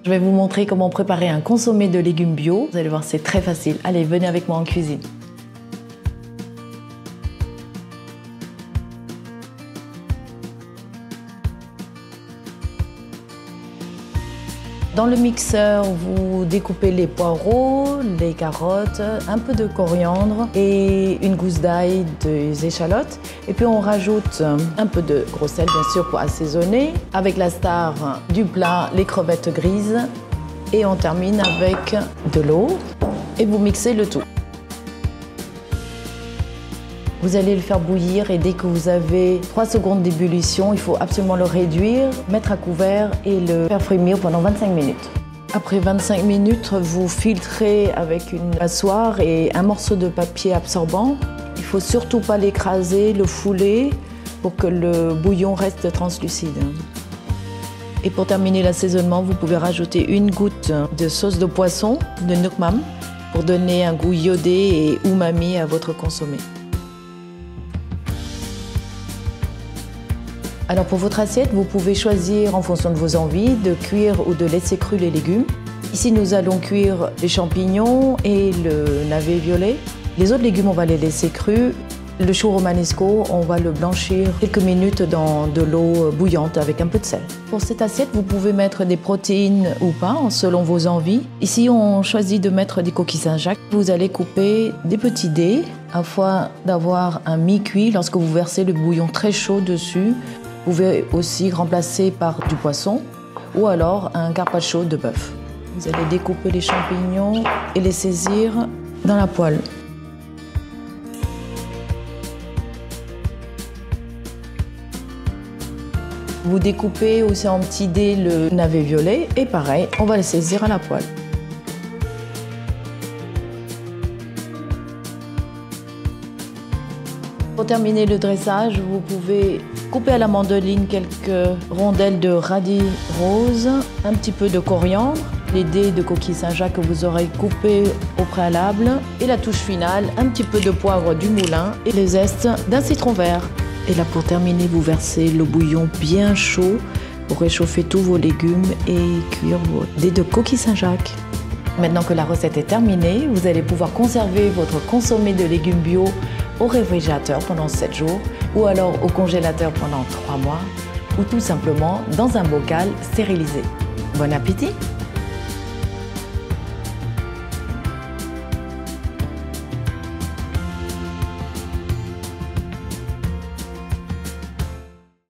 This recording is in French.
Je vais vous montrer comment préparer un consommé de légumes bio. Vous allez voir, c'est très facile. Allez, venez avec moi en cuisine. Dans le mixeur, vous découpez les poireaux, les carottes, un peu de coriandre et une gousse d'ail, des échalotes. Et puis on rajoute un peu de gros sel, bien sûr, pour assaisonner. Avec la star du plat, les crevettes grises. Et on termine avec de l'eau et vous mixez le tout. Vous allez le faire bouillir et dès que vous avez 3 secondes d'ébullition, il faut absolument le réduire, mettre à couvert et le faire frémir pendant 25 minutes. Après 25 minutes, vous filtrez avec une passoire et un morceau de papier absorbant. Il ne faut surtout pas l'écraser, le fouler pour que le bouillon reste translucide. Et pour terminer l'assaisonnement, vous pouvez rajouter une goutte de sauce de poisson, de nuoc mam, pour donner un goût iodé et umami à votre consommé. Alors pour votre assiette, vous pouvez choisir en fonction de vos envies de cuire ou de laisser cru les légumes. Ici, nous allons cuire les champignons et le navet violet. Les autres légumes, on va les laisser crus. Le chou romanesco, on va le blanchir quelques minutes dans de l'eau bouillante avec un peu de sel. Pour cette assiette, vous pouvez mettre des protéines ou pas, selon vos envies. Ici, on choisit de mettre des coquilles Saint-Jacques. Vous allez couper des petits dés afin d'avoir un mi-cuit lorsque vous versez le bouillon très chaud dessus. Vous pouvez aussi remplacer par du poisson ou alors un carpaccio de bœuf. Vous allez découper les champignons et les saisir dans la poêle. Vous découpez aussi en petits dés le navet violet et pareil, on va les saisir à la poêle. Pour terminer le dressage, vous pouvez couper à la mandoline quelques rondelles de radis roses, un petit peu de coriandre, les dés de coquilles Saint-Jacques que vous aurez coupés au préalable et la touche finale, un petit peu de poivre du moulin et les zestes d'un citron vert. Et là, pour terminer, vous versez le bouillon bien chaud pour réchauffer tous vos légumes et cuire vos dés de coquilles Saint-Jacques. Maintenant que la recette est terminée, vous allez pouvoir conserver votre consommé de légumes bio au réfrigérateur pendant 7 jours ou alors au congélateur pendant 3 mois ou tout simplement dans un bocal stérilisé. Bon appétit!